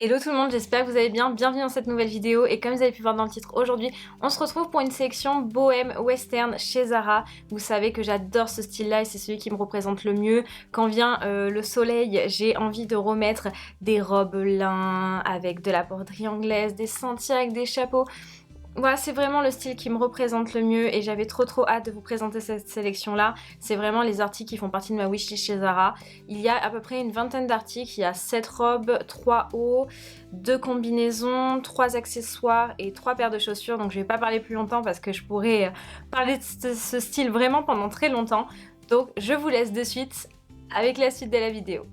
Hello tout le monde, j'espère que vous allez bien, bienvenue dans cette nouvelle vidéo et comme vous avez pu voir dans le titre aujourd'hui, on se retrouve pour une sélection bohème western chez Zara. Vous savez que j'adore ce style là et c'est celui qui me représente le mieux. Quand vient le soleil, j'ai envie de remettre des robes lin avec de la broderie anglaise, des Santiago, des chapeaux. Voilà, c'est vraiment le style qui me représente le mieux et j'avais trop hâte de vous présenter cette sélection là. C'est vraiment les articles qui font partie de ma wishlist chez Zara. Il y a à peu près une vingtaine d'articles, il y a 7 robes, 3 hauts, 2 combinaisons, 3 accessoires et 3 paires de chaussures. Donc je vais pas parler plus longtemps parce que je pourrais parler de ce style vraiment pendant très longtemps. Donc je vous laisse de suite avec la suite de la vidéo.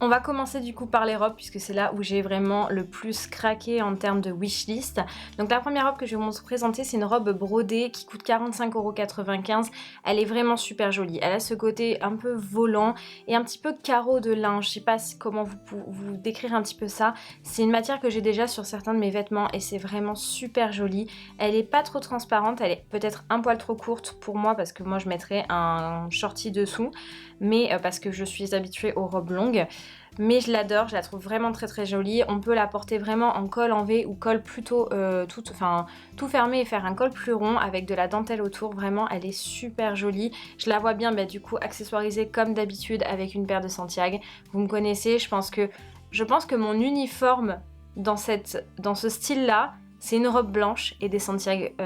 On va commencer du coup par les robes puisque c'est là où j'ai vraiment le plus craqué en termes de wishlist. Donc la première robe que je vais vous présenter, c'est une robe brodée qui coûte 45,95 €. Elle est vraiment super jolie. Elle a ce côté un peu volant et un petit peu carreau de lin. Je sais pas comment vous décrire un petit peu ça. C'est une matière que j'ai déjà sur certains de mes vêtements et c'est vraiment super joli. Elle est pas trop transparente, elle est peut-être un poil trop courte pour moi parce que moi je mettrais un shorty dessous. Mais parce que je suis habituée aux robes longues. Mais je l'adore, je la trouve vraiment très jolie. On peut la porter vraiment en col en V ou col plutôt tout fermé et faire un col plus rond avec de la dentelle autour. Vraiment, elle est super jolie. Je la vois bien du coup accessoirisée comme d'habitude avec une paire de Santiago. Vous me connaissez, je pense que mon uniforme dans ce style-là, c'est une robe blanche et des Santiago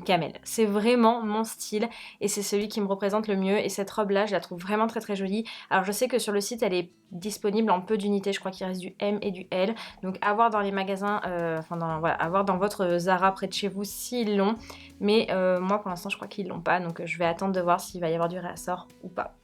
camel. C'est vraiment mon style et c'est celui qui me représente le mieux. Et cette robe-là, je la trouve vraiment très jolie. Alors je sais que sur le site, elle est disponible en peu d'unités. Je crois qu'il reste du M et du L. Donc à voir dans les magasins, à voir dans votre Zara près de chez vous s'ils l'ont. Mais moi pour l'instant, je crois qu'ils l'ont pas. Donc je vais attendre de voir s'il va y avoir du réassort ou pas.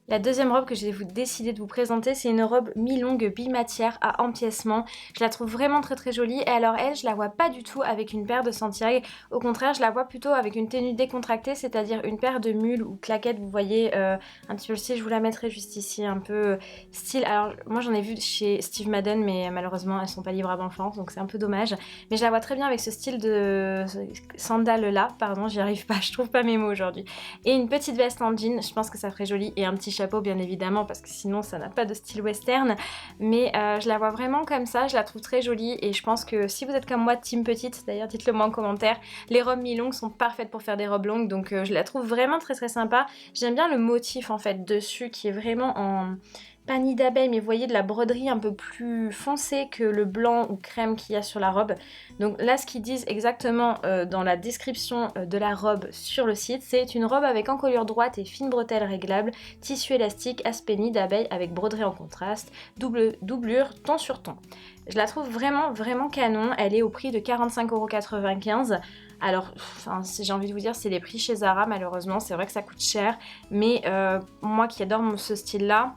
La deuxième robe que j'ai décidé de vous présenter, c'est une robe mi-longue bimatière à empiècement. Je la trouve vraiment très jolie et alors elle, je la vois pas du tout avec une paire de Santiago. Au contraire, je la vois plutôt avec une tenue décontractée, c'est-à-dire une paire de mules ou claquettes, vous voyez un petit peu le style, je vous la mettrai juste ici, un peu style. Alors moi j'en ai vu chez Steve Madden mais malheureusement elles sont pas livrables en France donc c'est un peu dommage. Mais je la vois très bien avec ce style de sandales là, pardon j'y arrive pas, je trouve pas mes mots aujourd'hui. Et une petite veste en jean, je pense que ça ferait joli et un petit chapeau bien évidemment parce que sinon ça n'a pas de style western. Mais je la vois vraiment comme ça, je la trouve très jolie et je pense que si vous êtes comme moi team petite, d'ailleurs dites-le moi en commentaire, les robes mi-longues sont parfaites pour faire des robes longues donc je la trouve vraiment très sympa. J'aime bien le motif en fait dessus qui est vraiment en pas nid d'abeille mais vous voyez de la broderie un peu plus foncée que le blanc ou crème qu'il y a sur la robe. Donc là ce qu'ils disent exactement dans la description de la robe sur le site, c'est une robe avec encolure droite et fine bretelle réglable, tissu élastique, aspect nid d'abeille avec broderie en contraste, doublure ton sur ton. Je la trouve vraiment canon, elle est au prix de 45,95 €. Alors, j'ai envie de vous dire, c'est les prix chez Zara malheureusement, c'est vrai que ça coûte cher, mais moi qui adore ce style-là,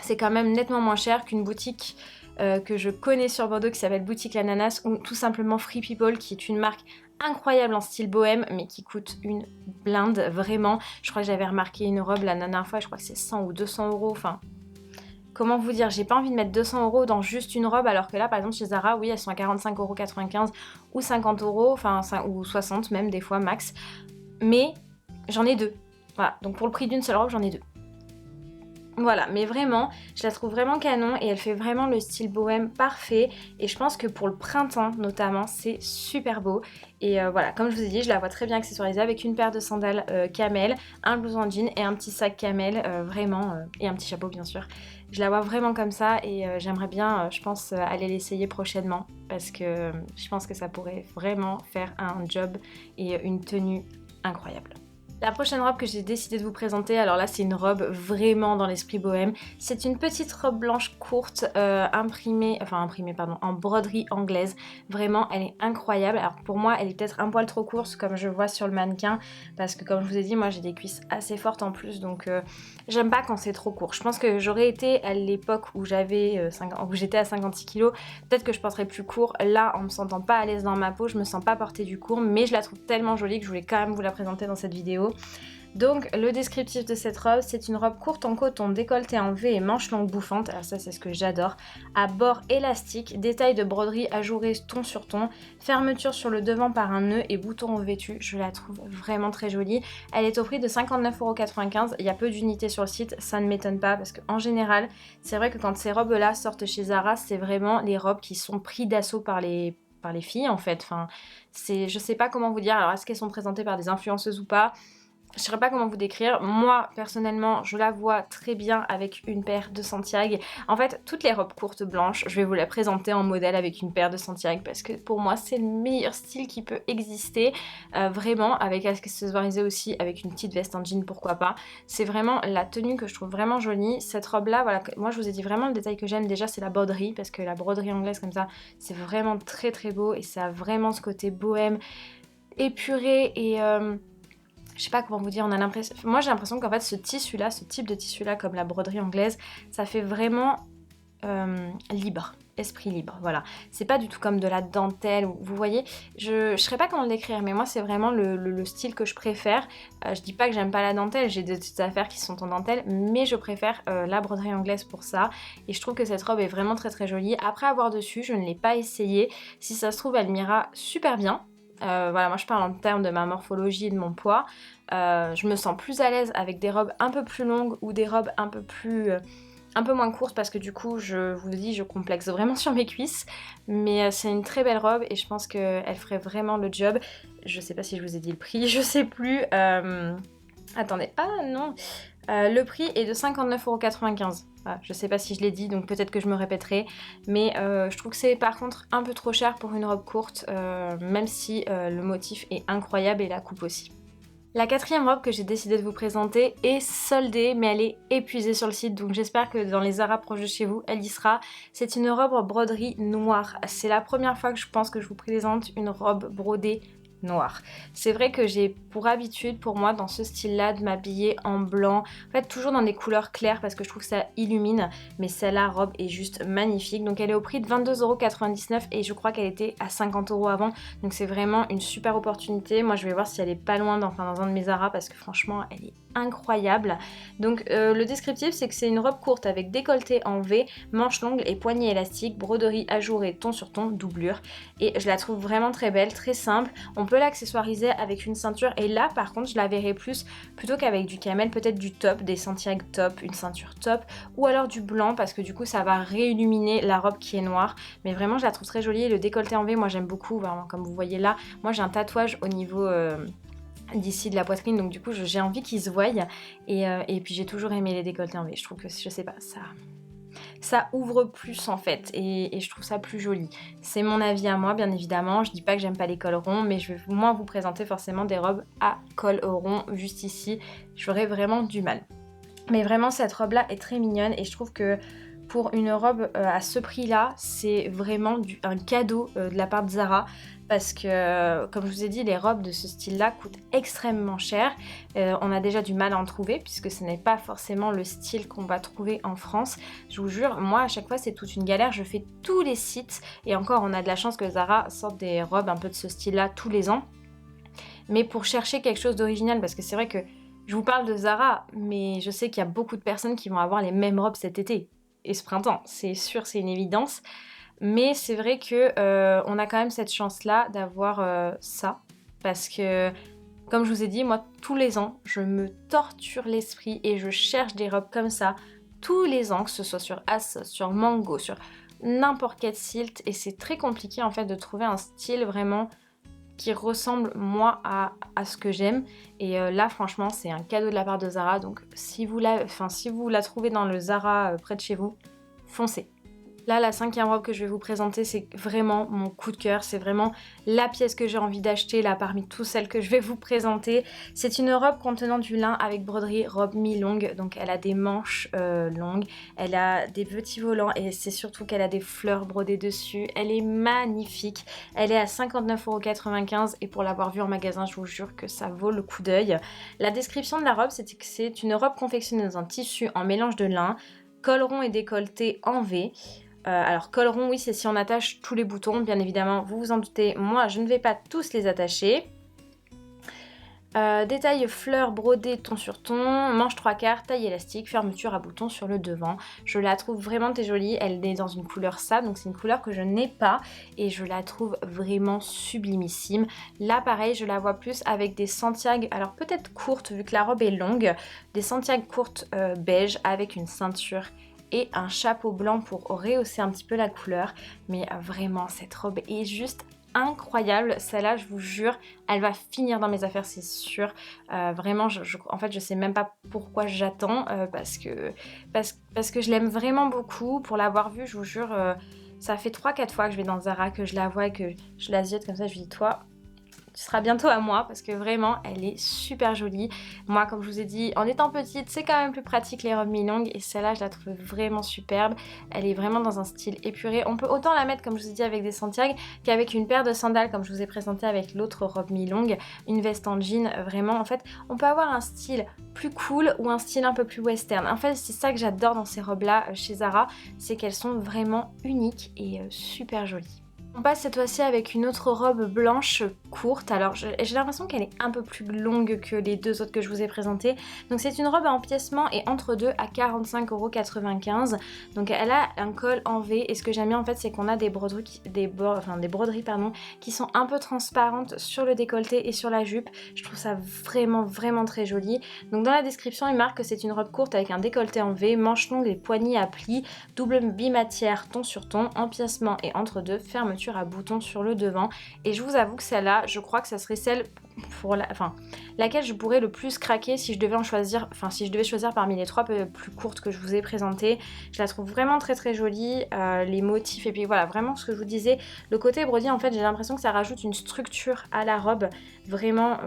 c'est quand même nettement moins cher qu'une boutique que je connais sur Bordeaux qui s'appelle Boutique l'Ananas ou tout simplement Free People qui est une marque incroyable en style bohème mais qui coûte une blinde vraiment. Je crois que j'avais remarqué une robe la dernière fois, je crois que c'est 100 ou 200 €, enfin comment vous dire, j'ai pas envie de mettre 200 € dans juste une robe alors que là par exemple chez Zara oui elles sont à 45,95 € ou 50 €, enfin ou 60 même des fois max, mais j'en ai deux. Voilà, donc pour le prix d'une seule robe j'en ai deux. Voilà, mais vraiment, je la trouve vraiment canon et elle fait vraiment le style bohème parfait et je pense que pour le printemps notamment, c'est super beau. Et voilà, comme je vous ai dit, je la vois très bien accessoirisée avec une paire de sandales camel, un blouson jean et un petit sac camel, et un petit chapeau bien sûr. Je la vois vraiment comme ça et j'aimerais bien, je pense, aller l'essayer prochainement parce que je pense que ça pourrait vraiment faire un job et une tenue incroyable. La prochaine robe que j'ai décidé de vous présenter, alors là c'est une robe vraiment dans l'esprit bohème. C'est une petite robe blanche courte imprimée en broderie anglaise. Vraiment elle est incroyable. Alors pour moi elle est peut-être un poil trop courte comme je vois sur le mannequin parce que comme je vous ai dit moi j'ai des cuisses assez fortes en plus donc j'aime pas quand c'est trop court. Je pense que j'aurais été à l'époque où j'étais à 56 kg, peut-être que je porterais plus court. Là en me sentant pas à l'aise dans ma peau, je me sens pas porter du court mais je la trouve tellement jolie que je voulais quand même vous la présenter dans cette vidéo. Donc le descriptif de cette robe, c'est une robe courte en coton, décolletée en V et manches longues bouffantes, alors ça c'est ce que j'adore, à bord élastique, détail de broderie ajouré ton sur ton, fermeture sur le devant par un nœud et bouton revêtu, je la trouve vraiment très jolie. Elle est au prix de 59,95 €, il y a peu d'unités sur le site, ça ne m'étonne pas parce qu'en général, c'est vrai que quand ces robes-là sortent chez Zara, c'est vraiment les robes qui sont prises d'assaut par les filles en fait, enfin, je sais pas comment vous dire, alors est-ce qu'elles sont présentées par des influenceuses ou pas? Je ne saurais pas comment vous décrire. Moi, personnellement, je la vois très bien avec une paire de Santiago. En fait, toutes les robes courtes blanches, je vais vous la présenter en modèle avec une paire de Santiago parce que pour moi, c'est le meilleur style qui peut exister. Vraiment, avec accessoirisé aussi avec une petite veste en jean, pourquoi pas. C'est vraiment la tenue que je trouve vraiment jolie. Cette robe-là, voilà, moi je vous ai dit vraiment le détail que j'aime déjà, c'est la broderie parce que la broderie anglaise comme ça, c'est vraiment très très beau et ça a vraiment ce côté bohème, épuré et... je sais pas comment vous dire, on a l'impression... Moi j'ai l'impression qu'en fait ce tissu-là, ce type de tissu-là, comme la broderie anglaise, ça fait vraiment libre, esprit libre, voilà. C'est pas du tout comme de la dentelle, vous voyez, je saurais pas comment le décrire, mais moi c'est vraiment le style que je préfère. Je dis pas que j'aime pas la dentelle, j'ai des petites affaires qui sont en dentelle, mais je préfère la broderie anglaise pour ça. Et je trouve que cette robe est vraiment très très jolie. Après avoir dessus, je ne l'ai pas essayée. Si ça se trouve, elle m'ira super bien. Voilà, moi je parle en termes de ma morphologie et de mon poids. Je me sens plus à l'aise avec des robes un peu plus longues ou des robes un peu moins courtes parce que du coup, je vous dis, je complexe vraiment sur mes cuisses. Mais c'est une très belle robe et je pense qu'elle ferait vraiment le job. Je sais pas si je vous ai dit le prix, je sais plus. Attendez, ah non. Le prix est de 59,95 €. Voilà, je sais pas si je l'ai dit, donc peut-être que je me répéterai. Mais je trouve que c'est par contre un peu trop cher pour une robe courte, même si le motif est incroyable et la coupe aussi. La quatrième robe que j'ai décidé de vous présenter est soldée, mais elle est épuisée sur le site, donc j'espère que dans les Zara proches de chez vous, elle y sera. C'est une robe en broderie noire. C'est la première fois que je pense que je vous présente une robe brodée noire. C'est vrai que j'ai pour habitude, pour moi, dans ce style-là, de m'habiller en blanc. En fait, toujours dans des couleurs claires parce que je trouve que ça illumine. Mais celle-là, robe est juste magnifique. Donc elle est au prix de 22,99 € et je crois qu'elle était à 50 € avant. Donc c'est vraiment une super opportunité. Moi, je vais voir si elle est pas loin dans un de mes Zara parce que franchement, elle est incroyable. Donc le descriptif, c'est que c'est une robe courte avec décolleté en V, manches longues et poignets élastiques, broderie ajourée ton sur ton, doublure. Et je la trouve vraiment très belle, très simple. On peut l'accessoiriser avec une ceinture et là par contre je la verrais plus plutôt qu'avec du camel, peut-être du top, des Santiago top, une ceinture top ou alors du blanc parce que du coup ça va réilluminer la robe qui est noire. Mais vraiment je la trouve très jolie. Le décolleté en V, moi j'aime beaucoup, vraiment, comme vous voyez là. Moi j'ai un tatouage au niveau... d'ici de la poitrine, donc du coup j'ai envie qu'ils se voient et puis j'ai toujours aimé les décolletés en V. Je trouve que, je sais pas, ça ouvre plus en fait et je trouve ça plus joli. C'est mon avis à moi bien évidemment, je dis pas que j'aime pas les cols ronds, mais je vais moins vous présenter forcément des robes à col rond juste ici, j'aurais vraiment du mal. Mais vraiment cette robe là est très mignonne et je trouve que pour une robe à ce prix là, c'est vraiment un cadeau de la part de Zara. Parce que, comme je vous ai dit, les robes de ce style-là coûtent extrêmement cher. On a déjà du mal à en trouver, puisque ce n'est pas forcément le style qu'on va trouver en France. Je vous jure, moi, à chaque fois, c'est toute une galère. Je fais tous les sites. Et encore, on a de la chance que Zara sorte des robes un peu de ce style-là tous les ans. Mais pour chercher quelque chose d'original, parce que c'est vrai que je vous parle de Zara, mais je sais qu'il y a beaucoup de personnes qui vont avoir les mêmes robes cet été et ce printemps. C'est sûr, c'est une évidence. Mais c'est vrai que on a quand même cette chance-là d'avoir ça. Parce que, comme je vous ai dit, moi, tous les ans, je me torture l'esprit et je cherche des robes comme ça. Tous les ans, que ce soit sur ASOS, sur Mango, sur n'importe quel site. Et c'est très compliqué, en fait, de trouver un style vraiment qui ressemble, moi, à ce que j'aime. Et là, franchement, c'est un cadeau de la part de Zara. Donc, si vous la trouvez dans le Zara près de chez vous, foncez. Là, la cinquième robe que je vais vous présenter, c'est vraiment mon coup de cœur. C'est vraiment la pièce que j'ai envie d'acheter, là, parmi toutes celles que je vais vous présenter. C'est une robe contenant du lin avec broderie, robe mi-longue. Donc, elle a des manches longues, elle a des petits volants et c'est surtout qu'elle a des fleurs brodées dessus. Elle est magnifique. Elle est à 59,95 € et pour l'avoir vue en magasin, je vous jure que ça vaut le coup d'œil. La description de la robe, c'est que c'est une robe confectionnée dans un tissu en mélange de lin, col rond et décolleté en V. Alors col rond, oui, c'est si on attache tous les boutons, bien évidemment, vous vous en doutez, moi je ne vais pas tous les attacher. Détail fleurs brodées ton sur ton, manche 3/4, taille élastique, fermeture à boutons sur le devant. Je la trouve vraiment très jolie, elle est dans une couleur sable, donc c'est une couleur que je n'ai pas et je la trouve vraiment sublimissime. Là pareil, je la vois plus avec des Santiago, alors peut-être courtes vu que la robe est longue, des Santiago courtes beige avec une ceinture et un chapeau blanc pour rehausser un petit peu la couleur. Mais vraiment, cette robe est juste incroyable. Celle-là, je vous jure, elle va finir dans mes affaires, c'est sûr. Vraiment, en fait, je sais même pas pourquoi j'attends parce que je l'aime vraiment beaucoup. Pour l'avoir vue, je vous jure, ça fait 3-4 fois que je vais dans Zara, que je la vois et que je la ziote comme ça. Je lui dis, toi, tu seras bientôt à moi parce que vraiment elle est super jolie. Moi comme je vous ai dit en étant petite c'est quand même plus pratique les robes mi-longues et celle-là je la trouve vraiment superbe. Elle est vraiment dans un style épuré. On peut autant la mettre comme je vous ai dit avec des Santiago qu'avec une paire de sandales comme je vous ai présenté avec l'autre robe mi-longue. Une veste en jean vraiment en fait on peut avoir un style plus cool ou un style un peu plus western. En fait c'est ça que j'adore dans ces robes là chez Zara, c'est qu'elles sont vraiment uniques et super jolies. On passe cette fois-ci avec une autre robe blanche courte, alors j'ai l'impression qu'elle est un peu plus longue que les deux autres que je vous ai présentées. Donc c'est une robe à empiècement et entre deux à 45,95 €. Donc elle a un col en V et ce que j'aime bien en fait c'est qu'on a des broderies, des broderies qui sont un peu transparentes sur le décolleté et sur la jupe. Je trouve ça vraiment très joli. Donc dans la description il marque que c'est une robe courte avec un décolleté en V, manches longues et poignées à plis, double bimatière ton sur ton, empiècement et entre deux, fermeture à boutons sur le devant. Et je vous avoue que celle-là, je crois que ça serait celle pour laquelle je pourrais le plus craquer si je devais en choisir, si je devais choisir parmi les trois plus courtes que je vous ai présentées. Je la trouve vraiment très jolie, les motifs et puis voilà, vraiment ce que je vous disais, le côté brody en fait j'ai l'impression que ça rajoute une structure à la robe, vraiment,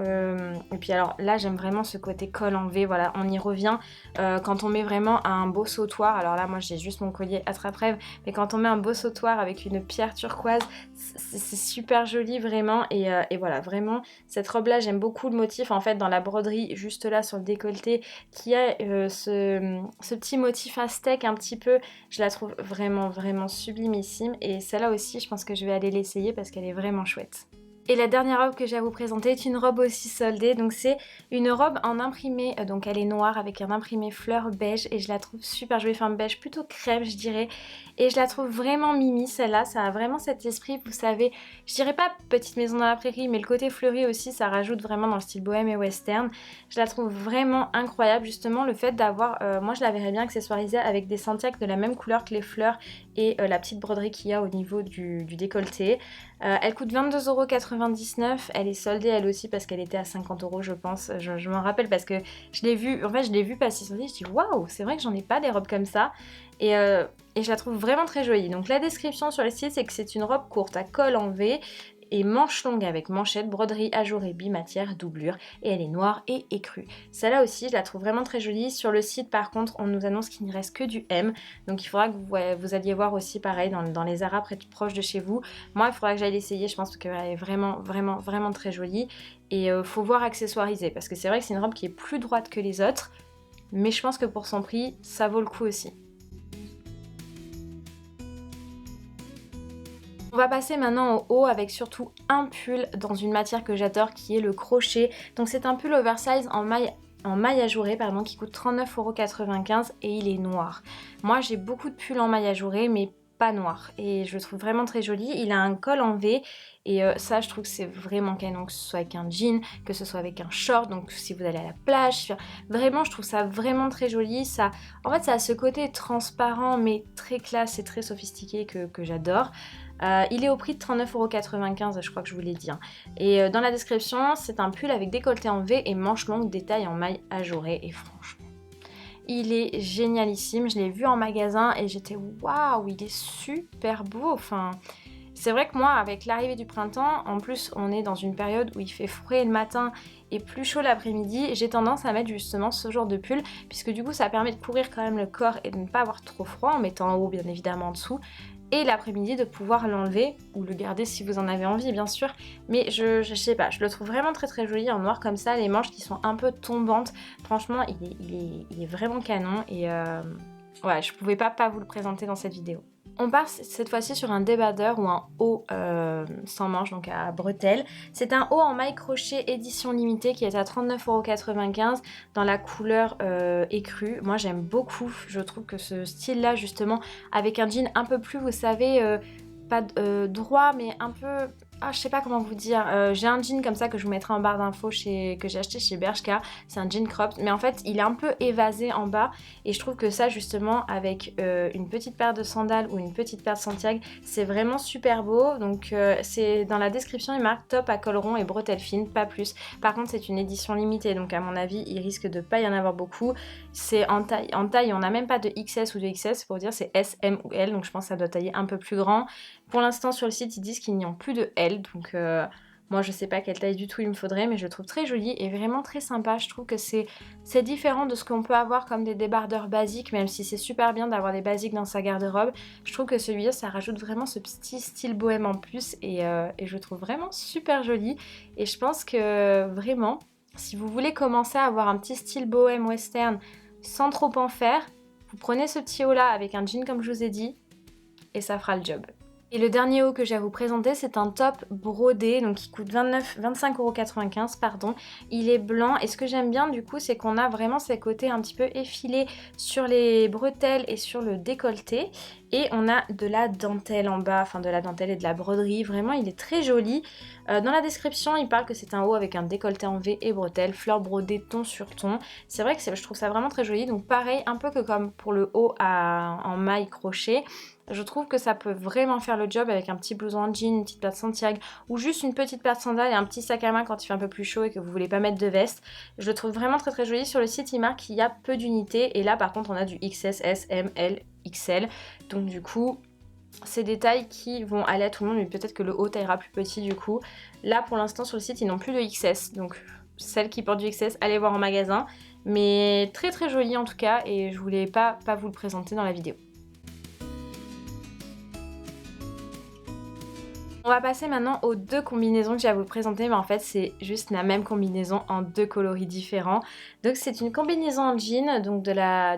et puis alors là j'aime vraiment ce côté col en V, voilà, on y revient, quand on met vraiment un beau sautoir, alors là moi j'ai juste mon collier attrape-rêve, mais quand on met un beau sautoir avec une pierre turquoise, c'est super joli vraiment, et voilà, vraiment cette robe là j'aime beaucoup le motif en fait dans la broderie juste là sur le décolleté qui a ce petit motif aztèque un petit peu, je la trouve vraiment sublimissime et celle-là aussi je pense que je vais aller l'essayer parce qu'elle est vraiment chouette. Et la dernière robe que j'ai à vous présenter est une robe aussi soldée, donc c'est une robe en imprimé, donc elle est noire avec un imprimé fleur beige et je la trouve super jolie, enfin beige plutôt crème je dirais, et je la trouve vraiment mimi celle-là, ça a vraiment cet esprit, vous savez, je dirais pas petite maison dans la prairie, mais le côté fleuri aussi ça rajoute vraiment dans le style bohème et western. Je la trouve vraiment incroyable, justement le fait d'avoir, moi je la verrais bien accessoirisée avec des Santiago de la même couleur que les fleurs et la petite broderie qu'il y a au niveau du décolleté. Elle coûte 22,99 €, elle est soldée elle aussi parce qu'elle était à 50 € je pense, je m'en rappelle parce que je l'ai vue, en fait je l'ai vue passer sur le site, je dis waouh, c'est vrai que j'en ai pas des robes comme ça, et je la trouve vraiment très jolie. Donc la description sur le site c'est que c'est une robe courte à col en V et manches longues avec manchette, broderie ajourée bimatière, doublure, et elle est noire et écrue. Celle-là aussi je la trouve vraiment très jolie. Sur le site par contre on nous annonce qu'il ne reste que du M, donc il faudra que vous alliez voir aussi pareil dans les Zara proches de chez vous. Moi il faudra que j'aille l'essayer, je pense qu'elle est vraiment très jolie, et faut voir accessoiriser parce que c'est vrai que c'est une robe qui est plus droite que les autres, mais je pense que pour son prix ça vaut le coup aussi. On va passer maintenant au haut avec surtout un pull dans une matière que j'adore qui est le crochet. Donc c'est un pull oversize en maille ajourée pardon, qui coûte 39,95 € et il est noir. Moi j'ai beaucoup de pulls en maille ajourée mais pas noir et je le trouve vraiment très joli. Il a un col en V et ça je trouve que c'est vraiment canon, que ce soit avec un jean, que ce soit avec un short, donc si vous allez à la plage, vraiment je trouve ça vraiment très joli. Ça, en fait ça a ce côté transparent mais très classe et très sophistiqué que j'adore. Il est au prix de 39,95 €, je crois que je vous l'ai dit, hein. Et dans la description, c'est un pull avec décolleté en V et manches longues, détail en maille ajourée. Et franchement, il est génialissime. Je l'ai vu en magasin et j'étais waouh, il est super beau. Enfin, c'est vrai que moi, avec l'arrivée du printemps, en plus, on est dans une période où il fait frais le matin et plus chaud l'après-midi. J'ai tendance à mettre justement ce genre de pull, puisque du coup, ça permet de couvrir quand même le corps et de ne pas avoir trop froid en mettant en haut, bien évidemment, en dessous. Et l'après-midi de pouvoir l'enlever ou le garder si vous en avez envie bien sûr, mais je sais pas, je le trouve vraiment très joli en noir comme ça, les manches qui sont un peu tombantes, franchement il est vraiment canon et ouais, je pouvais pas vous le présenter dans cette vidéo. On part cette fois-ci sur un débardeur ou un haut sans manches, donc à bretelles. C'est un haut en maille crochet édition limitée qui est à 39,95 € dans la couleur écrue. Moi j'aime beaucoup, je trouve que ce style-là justement, avec un jean un peu plus, vous savez, pas droit, mais un peu... Ah, je sais pas comment vous dire. J'ai un jean comme ça que je vous mettrai en barre d'infos que j'ai acheté chez Bershka. C'est un jean cropped, mais en fait il est un peu évasé en bas et je trouve que ça justement avec une petite paire de sandales ou une petite paire de Santiago, c'est vraiment super beau. Donc c'est dans la description, il marque top à col rond et bretelles fines, pas plus. Par contre c'est une édition limitée, donc à mon avis il risque de pas y en avoir beaucoup. C'est en taille on n'a même pas de XS ou de XS, c'est pour dire c'est S, M ou L, donc je pense que ça doit tailler un peu plus grand. Pour l'instant sur le site ils disent qu'il n'y a plus de L, donc moi je sais pas quelle taille du tout il me faudrait, mais je le trouve très joli et vraiment très sympa. Je trouve que c'est différent de ce qu'on peut avoir comme des débardeurs basiques, même si c'est super bien d'avoir des basiques dans sa garde-robe. Je trouve que celui-là ça rajoute vraiment ce petit style bohème en plus et je le trouve vraiment super joli. Et je pense que vraiment, si vous voulez commencer à avoir un petit style bohème western sans trop en faire, vous prenez ce petit haut là avec un jean comme je vous ai dit et ça fera le job. Et le dernier haut que j'ai à vous présenter, c'est un top brodé, donc il coûte 25,95 €, pardon. Il est blanc et ce que j'aime bien du coup, c'est qu'on a vraiment ces côtés un petit peu effilés sur les bretelles et sur le décolleté. Et on a de la dentelle en bas, enfin de la dentelle et de la broderie, vraiment il est très joli. Dans la description, il parle que c'est un haut avec un décolleté en V et bretelles, fleurs brodées ton sur ton. C'est vrai que je trouve ça vraiment très joli, donc pareil, un peu que comme pour le haut en maille crochet. Je trouve que ça peut vraiment faire le job avec un petit blouson en jean, une petite paire de Santiago ou juste une petite paire de sandales et un petit sac à main quand il fait un peu plus chaud et que vous voulez pas mettre de veste. Je le trouve vraiment très très joli. Sur le site, il marque qu'il y a peu d'unités et là par contre on a du XS, S, M, L, XL. Donc du coup, c'est des tailles qui vont aller à tout le monde, mais peut-être que le haut taillera plus petit du coup. Là pour l'instant sur le site, ils n'ont plus de XS, donc celles qui portent du XS, allez voir en magasin. Mais très très joli en tout cas et je voulais pas vous le présenter dans la vidéo. On va passer maintenant aux deux combinaisons que j'ai à vous présenter, mais en fait c'est juste la même combinaison en deux coloris différents. Donc c'est une combinaison en jean, donc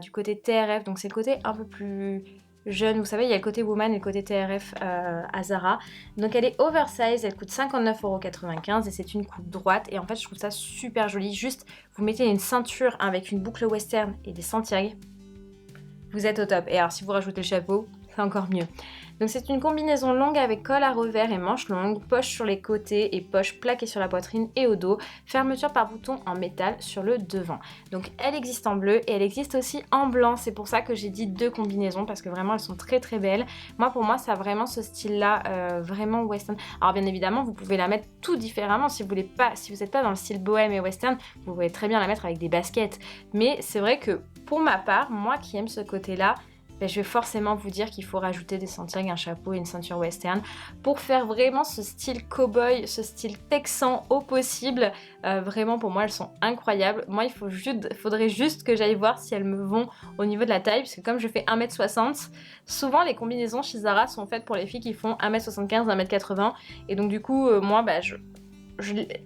du côté TRF, donc c'est le côté un peu plus jeune, vous savez il y a le côté woman et le côté TRF à Zara. Donc elle est oversize, elle coûte 59,95 € et c'est une coupe droite et en fait je trouve ça super joli. Juste vous mettez une ceinture avec une boucle western et des Santiago, vous êtes au top. Et alors si vous rajoutez le chapeau, c'est encore mieux. Donc c'est une combinaison longue avec col à revers et manches longues, poche sur les côtés et poche plaquée sur la poitrine et au dos, fermeture par bouton en métal sur le devant. Donc elle existe en bleu et elle existe aussi en blanc, c'est pour ça que j'ai dit deux combinaisons parce que vraiment elles sont très très belles. Pour moi ça a vraiment ce style là, vraiment western. Alors bien évidemment vous pouvez la mettre tout différemment si vous voulez pas, si vous n'êtes pas dans le style bohème et western, vous pouvez très bien la mettre avec des baskets. Mais c'est vrai que pour ma part, moi qui aime ce côté là, je vais forcément vous dire qu'il faut rajouter des Santiago, un chapeau et une ceinture western pour faire vraiment ce style cow-boy, ce style texan au possible. Vraiment pour moi elles sont incroyables. Moi il faudrait juste que j'aille voir si elles me vont au niveau de la taille parce que comme je fais 1m60, souvent les combinaisons chez Zara sont faites pour les filles qui font 1m75, 1m80 et donc du coup moi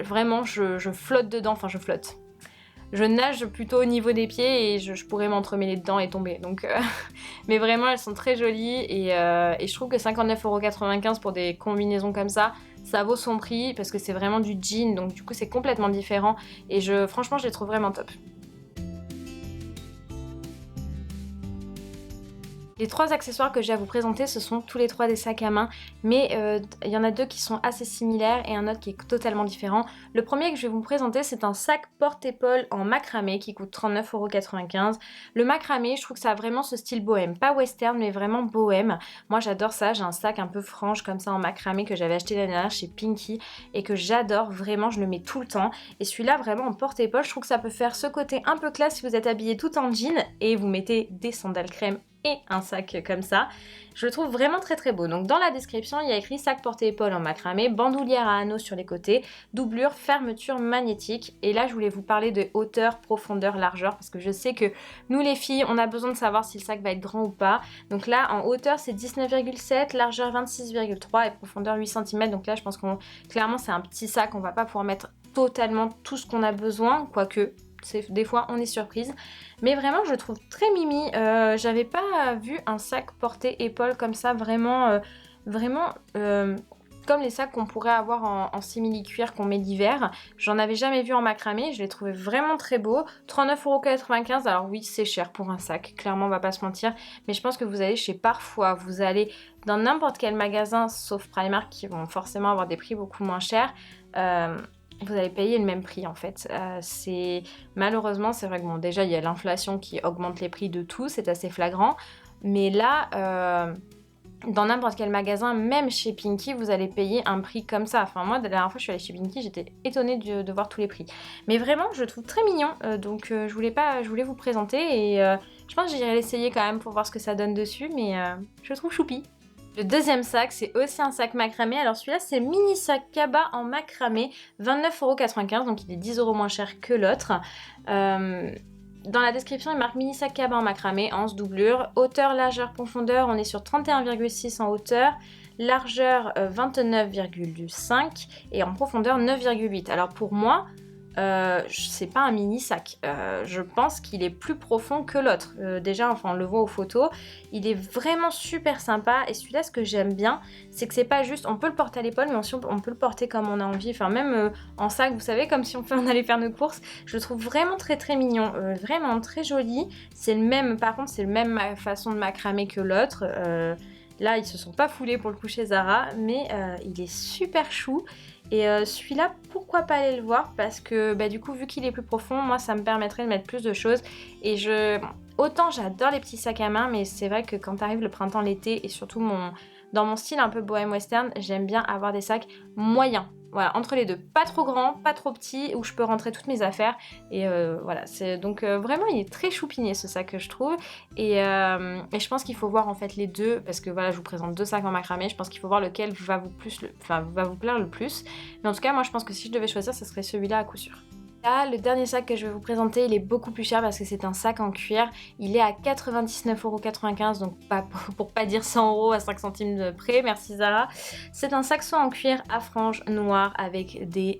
vraiment je flotte dedans, enfin je flotte. Je nage plutôt au niveau des pieds et je pourrais m'entremêler dedans et tomber. Donc, mais vraiment, elles sont très jolies et je trouve que 59,95 € pour des combinaisons comme ça vaut son prix parce que c'est vraiment du jean. Donc du coup, c'est complètement différent et franchement, je les trouve vraiment top. Les trois accessoires que j'ai à vous présenter, ce sont tous les trois des sacs à main, mais il y en a deux qui sont assez similaires et un autre qui est totalement différent. Le premier que je vais vous présenter, c'est un sac porte-épaules en macramé qui coûte 39,95 €. Le macramé, je trouve que ça a vraiment ce style bohème, pas western mais vraiment bohème. Moi j'adore ça, j'ai un sac un peu frange comme ça en macramé que j'avais acheté l'année dernière chez Pinky et que j'adore, vraiment je le mets tout le temps. Et celui-là vraiment en porte-épaules, je trouve que ça peut faire ce côté un peu classe si vous êtes habillé tout en jean et vous mettez des sandales crème et un sac comme ça. Je le trouve vraiment très très beau. Donc dans la description, il y a écrit sac porte-épaules en macramé, bandoulière à anneaux sur les côtés, doublure, fermeture magnétique. Et là, je voulais vous parler de hauteur, profondeur, largeur parce que je sais que nous les filles, on a besoin de savoir si le sac va être grand ou pas. Donc là, en hauteur, c'est 19,7, largeur 26,3 et profondeur 8 cm. Donc là, je pense clairement, c'est un petit sac, on va pas pouvoir mettre totalement tout ce qu'on a besoin, quoique des fois on est surprise. Mais vraiment je le trouve très mimi, j'avais pas vu un sac porté épaule comme ça, vraiment, comme les sacs qu'on pourrait avoir en simili-cuir qu'on met l'hiver. J'en avais jamais vu en macramé, je l'ai trouvé vraiment très beau. 39,95 €, alors oui c'est cher pour un sac, clairement on va pas se mentir. Mais je pense que vous allez chez Parfois, vous allez dans n'importe quel magasin, sauf Primark qui vont forcément avoir des prix beaucoup moins chers. Vous allez payer le même prix en fait. Malheureusement c'est vrai que bon déjà il y a l'inflation qui augmente les prix de tout, c'est assez flagrant. Mais là... dans n'importe quel magasin, même chez Pinky, vous allez payer un prix comme ça. Enfin, moi, la dernière fois, je suis allée chez Pinky, j'étais étonnée de voir tous les prix. Mais vraiment, je le trouve très mignon, donc je voulais vous présenter et je pense que j'irai l'essayer quand même pour voir ce que ça donne dessus, mais je le trouve choupi. Le deuxième sac, c'est aussi un sac macramé. Alors celui-là, c'est mini sac Kaba en macramé, 29,95 €, donc il est 10 € moins cher que l'autre. Dans la description, il marque mini sac Kaba en macramé, anse, doublure, hauteur, largeur, profondeur, on est sur 31,6 en hauteur, largeur 29,5 et en profondeur 9,8. Alors pour moi, c'est pas un mini sac, je pense qu'il est plus profond que l'autre. Déjà, enfin on le voit aux photos, il est vraiment super sympa et celui-là ce que j'aime bien, c'est que c'est pas juste, on peut le porter à l'épaule mais aussi on peut le porter comme on a envie, enfin même en sac, vous savez, comme si on allait faire nos courses. Je le trouve vraiment très très mignon, vraiment très joli. C'est le même, par contre c'est le même façon de macramé que l'autre. Là ils se sont pas foulés pour le coup chez Zara, mais il est super chou. Et celui-là, pourquoi pas aller le voir, parce que du coup, vu qu'il est plus profond, moi ça me permettrait de mettre plus de choses. Et autant j'adore les petits sacs à main, mais c'est vrai que quand arrive le printemps, l'été, et surtout dans mon style un peu bohème western, j'aime bien avoir des sacs moyens. Voilà, entre les deux. Pas trop grand, pas trop petit, où je peux rentrer toutes mes affaires. Et voilà, donc vraiment, il est très choupiné ce sac que je trouve. Et je pense qu'il faut voir en fait les deux, parce que voilà, je vous présente deux sacs en macramé. Je pense qu'il faut voir lequel va vous plaire le plus. Mais en tout cas, moi je pense que si je devais choisir, ce serait celui-là à coup sûr. Là, le dernier sac que je vais vous présenter, il est beaucoup plus cher parce que c'est un sac en cuir. Il est à 99,95 €, donc pour pas dire 100 € à 5 centimes de près, merci Zara. C'est un saxo en cuir à franges noires avec des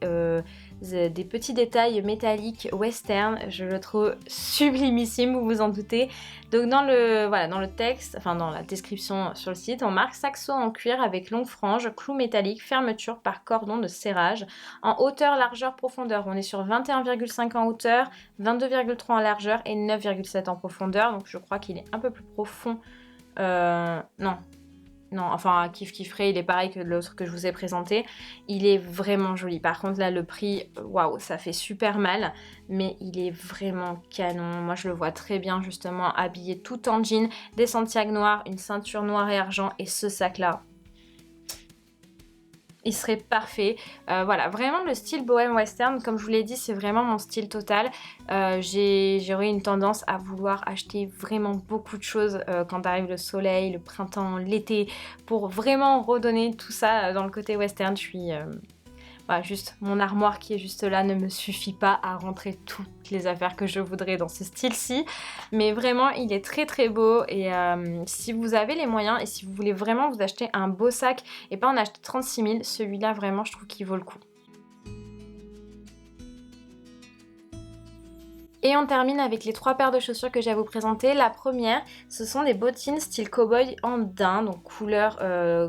petits détails métalliques western. Je le trouve sublimissime, vous vous en doutez. Donc dans le texte, enfin dans la description sur le site, on marque saxo en cuir avec longue frange, clou métallique, fermeture par cordon de serrage. En hauteur, largeur, profondeur, on est sur 21,5 en hauteur, 22,3 en largeur et 9,7 en profondeur. Donc je crois qu'il est un peu plus profond. Non, enfin, kifferé, il est pareil que l'autre que je vous ai présenté. Il est vraiment joli. Par contre, là, le prix, waouh, ça fait super mal. Mais il est vraiment canon. Moi, je le vois très bien, justement, habillé tout en jean, des Santiago noirs, une ceinture noire et argent. Et ce sac-là, il serait parfait. Voilà, vraiment le style bohème western, comme je vous l'ai dit, c'est vraiment mon style total. J'aurais une tendance à vouloir acheter vraiment beaucoup de choses quand arrive le soleil, le printemps, l'été, pour vraiment redonner tout ça dans le côté western. Je suis... Voilà, juste mon armoire qui est juste là ne me suffit pas à rentrer toutes les affaires que je voudrais dans ce style-ci. Mais vraiment, il est très très beau et si vous avez les moyens et si vous voulez vraiment vous acheter un beau sac et pas en acheter 36 000, celui-là vraiment je trouve qu'il vaut le coup. Et on termine avec les 3 paires de chaussures que j'ai à vous présenter. La première, ce sont des bottines style cowboy en daim, donc couleur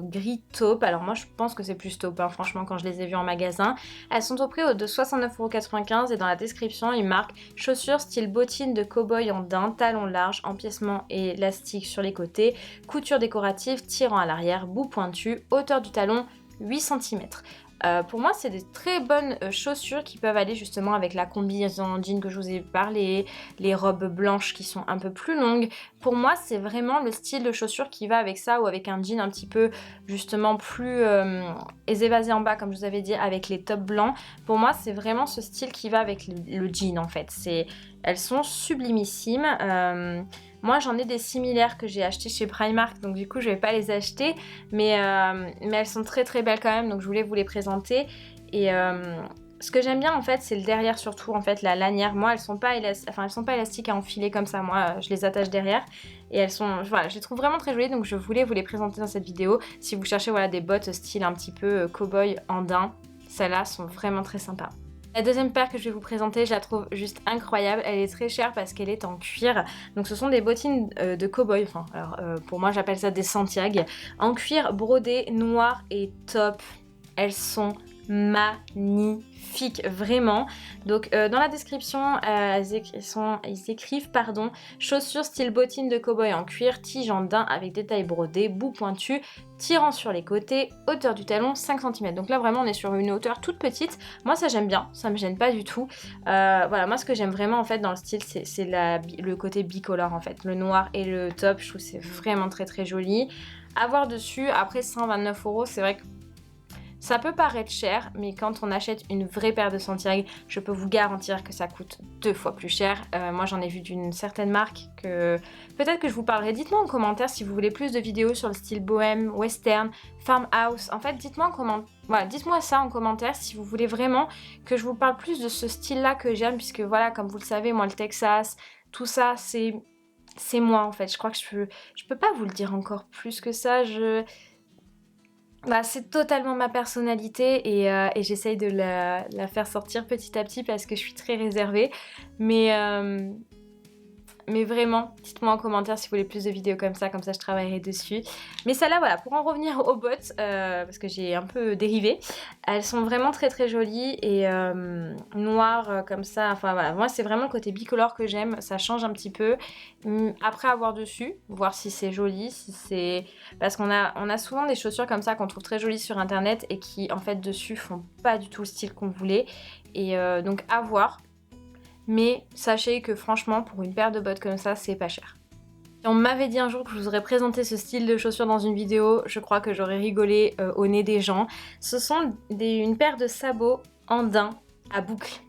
gris taupe. Alors moi je pense que c'est plus taupe, hein, franchement quand je les ai vues en magasin. Elles sont au prix de 69,95 € et dans la description il marque chaussures style bottines de cowboy en daim, talons larges, empiècement et élastique sur les côtés, couture décorative, tirant à l'arrière, bout pointu, hauteur du talon 8 cm. Pour moi, c'est des très bonnes chaussures qui peuvent aller justement avec la combinaison en jean que je vous ai parlé, les robes blanches qui sont un peu plus longues. Pour moi, c'est vraiment le style de chaussure qui va avec ça ou avec un jean un petit peu justement plus évasé en bas, comme je vous avais dit, avec les tops blancs. Pour moi, c'est vraiment ce style qui va avec le jean en fait. Elles sont sublimissimes. Moi j'en ai des similaires que j'ai achetés chez Primark, donc du coup je vais pas les acheter, mais elles sont très très belles quand même, donc je voulais vous les présenter. Et ce que j'aime bien en fait, c'est le derrière surtout, en fait la lanière. Moi elles sont pas élastiques à enfiler comme ça, moi je les attache derrière. Et voilà, je les trouve vraiment très jolies, donc je voulais vous les présenter dans cette vidéo. Si vous cherchez voilà, des bottes style un petit peu cow-boy en daim, celles-là sont vraiment très sympas. La deuxième paire que je vais vous présenter, je la trouve juste incroyable. Elle est très chère parce qu'elle est en cuir. Donc ce sont des bottines de cow-boy. Enfin, alors pour moi j'appelle ça des Santiago. En cuir brodé, noir et top. Elles sont magnifiques, vraiment. Donc dans la description, ils écrivent pardon, chaussures style bottines de cow-boy en cuir, tige en daim avec détails brodés, bout pointu, tirant sur les côtés, hauteur du talon 5 cm. Donc là vraiment on est sur une hauteur toute petite. Moi ça j'aime bien, ça me gêne pas du tout. Voilà, moi ce que j'aime vraiment en fait dans le style c'est le côté bicolore en fait. Le noir et le top, je trouve c'est vraiment très très joli. À voir dessus, après 129 €, c'est vrai que ça peut paraître cher, mais quand on achète une vraie paire de Santiago, je peux vous garantir que ça coûte 2 fois plus cher. Moi j'en ai vu d'une certaine marque que peut-être que je vous parlerai. Dites-moi en commentaire si vous voulez plus de vidéos sur le style bohème, western, farmhouse. En fait, dites-moi voilà, dites-moi ça en commentaire si vous voulez vraiment que je vous parle plus de ce style-là que j'aime, puisque voilà, comme vous le savez, moi le Texas, tout ça, c'est moi en fait. Je crois que je peux pas vous le dire encore plus que ça. Bah, c'est totalement ma personnalité et j'essaye de la faire sortir petit à petit parce que je suis très réservée. Mais vraiment, dites-moi en commentaire si vous voulez plus de vidéos comme ça je travaillerai dessus. Mais celle-là, voilà, pour en revenir aux bottes, parce que j'ai un peu dérivé, elles sont vraiment très très jolies et noires comme ça. Enfin voilà, moi c'est vraiment le côté bicolore que j'aime, ça change un petit peu. Après avoir dessus, voir si c'est joli, si c'est... Parce qu'on a souvent des chaussures comme ça qu'on trouve très jolies sur internet et qui en fait dessus font pas du tout le style qu'on voulait. Et donc à voir. Mais sachez que franchement, pour une paire de bottes comme ça, c'est pas cher. Si on m'avait dit un jour que je vous aurais présenté ce style de chaussures dans une vidéo, je crois que j'aurais rigolé au nez des gens. Ce sont une paire de sabots en daim à boucles.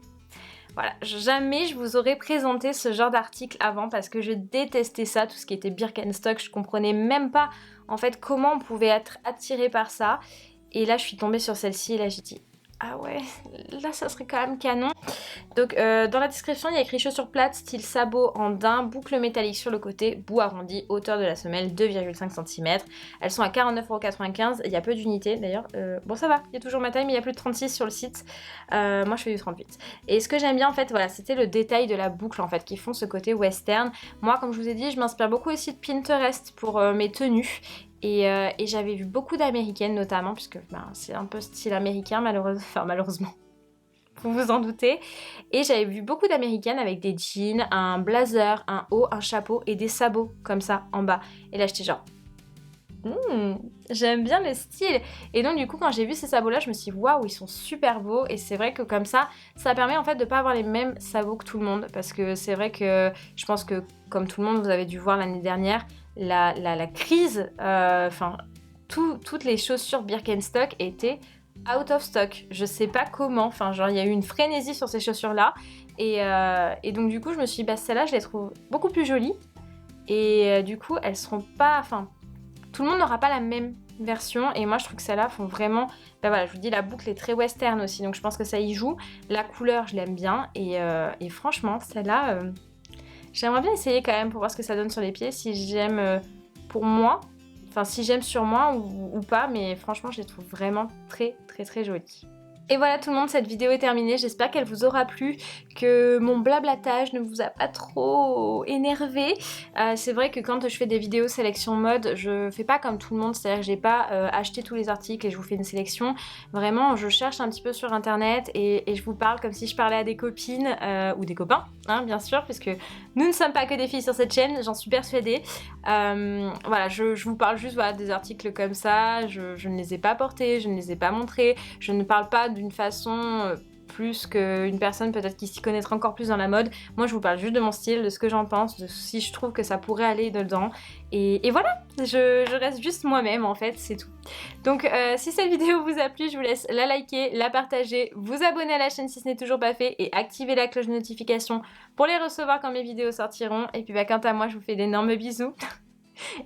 Voilà, jamais je vous aurais présenté ce genre d'article avant parce que je détestais ça, tout ce qui était Birkenstock. Je comprenais même pas en fait comment on pouvait être attiré par ça. Et là, je suis tombée sur celle-ci et là, j'ai dit ah ouais, là ça serait quand même canon. Donc dans la description il y a écrit chaussures plates style sabot en daim, boucle métallique sur le côté, bout arrondi, hauteur de la semelle 2,5 cm. Elles sont à 49,95 €, il y a peu d'unités d'ailleurs. Bon ça va, il y a toujours ma taille mais il y a plus de 36 sur le site. Moi je fais du 38. Et ce que j'aime bien en fait, voilà, c'était le détail de la boucle en fait qui font ce côté western. Moi comme je vous ai dit, je m'inspire beaucoup aussi de Pinterest pour mes tenues. Et j'avais vu beaucoup d'américaines notamment, puisque ben, c'est un peu style américain malheureusement, vous vous en doutez. Et j'avais vu beaucoup d'américaines avec des jeans, un blazer, un haut, un chapeau et des sabots comme ça en bas. Et là j'étais genre, j'aime bien le style. Et donc du coup quand j'ai vu ces sabots là, je me suis dit waouh, ils sont super beaux. Et c'est vrai que comme ça permet en fait de pas avoir les mêmes sabots que tout le monde. Parce que c'est vrai que je pense que comme tout le monde vous avez dû voir l'année dernière, la crise, enfin toutes les chaussures Birkenstock étaient out of stock. Je sais pas comment, enfin genre il y a eu une frénésie sur ces chaussures là. Et donc du coup je me suis dit bah celles-là je les trouve beaucoup plus jolies. Et du coup elles seront pas, enfin tout le monde n'aura pas la même version et moi je trouve que celles-là font vraiment, bah voilà, je vous dis la boucle est très western aussi donc je pense que ça y joue. La couleur je l'aime bien et franchement celle-là j'aimerais bien essayer quand même pour voir ce que ça donne sur les pieds, si j'aime pour moi, enfin si j'aime sur moi ou pas, mais franchement je les trouve vraiment très très très jolies. Et voilà tout le monde, cette vidéo est terminée, j'espère qu'elle vous aura plu, que mon blablatage ne vous a pas trop énervé. C'est vrai que quand je fais des vidéos sélection mode, je fais pas comme tout le monde, c'est-à-dire que j'ai pas acheté tous les articles et je vous fais une sélection. Vraiment, je cherche un petit peu sur internet et je vous parle comme si je parlais à des copines ou des copains, hein, bien sûr, puisque nous ne sommes pas que des filles sur cette chaîne, j'en suis persuadée. Voilà, je vous parle juste voilà, des articles comme ça, je ne les ai pas portés, je ne les ai pas montrés, je ne parle pas d'une façon plus qu'une personne peut-être qui s'y connaîtra encore plus dans la mode. Moi je vous parle juste de mon style, de ce que j'en pense, de si je trouve que ça pourrait aller dedans. Et voilà, je reste juste moi-même en fait, c'est tout. Donc si cette vidéo vous a plu, je vous laisse la liker, la partager, vous abonner à la chaîne si ce n'est toujours pas fait et activer la cloche de notification pour les recevoir quand mes vidéos sortiront. Et puis bah, quant à moi, je vous fais d'énormes bisous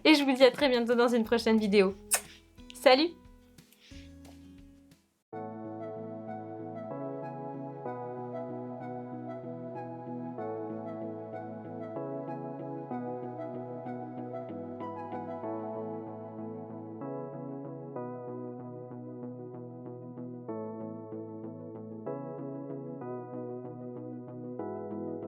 et je vous dis à très bientôt dans une prochaine vidéo. Salut!